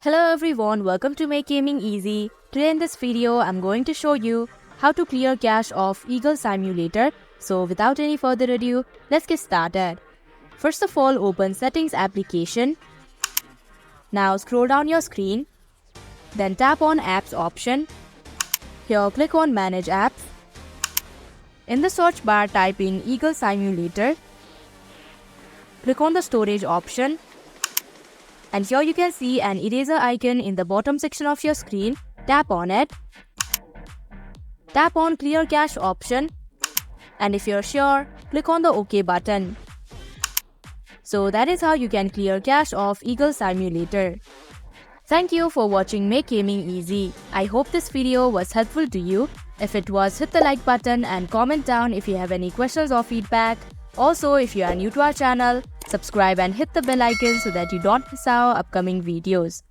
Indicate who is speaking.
Speaker 1: Hello everyone, welcome to Make Gaming Easy. Today in this video, I'm going to show you how to clear cache of Eagle Simulator. So without any further ado, let's get started. First of all, open Settings application. Now scroll down your screen. Then tap on Apps option. Here click on Manage Apps. In the search bar, type in Eagle Simulator. Click on the Storage option. And here you can see an eraser icon in the bottom section of your screen. Tap on it. Tap on Clear Cache option. And if you're sure, click on the OK button. So that is how you can clear cache of Eagle Simulator. Thank you for watching Make Gaming Easy. I hope this video was helpful to you. If it was, hit the like button and comment down if you have any questions or feedback. Also, if you are new to our channel, subscribe and hit the bell icon so that you don't miss our upcoming videos.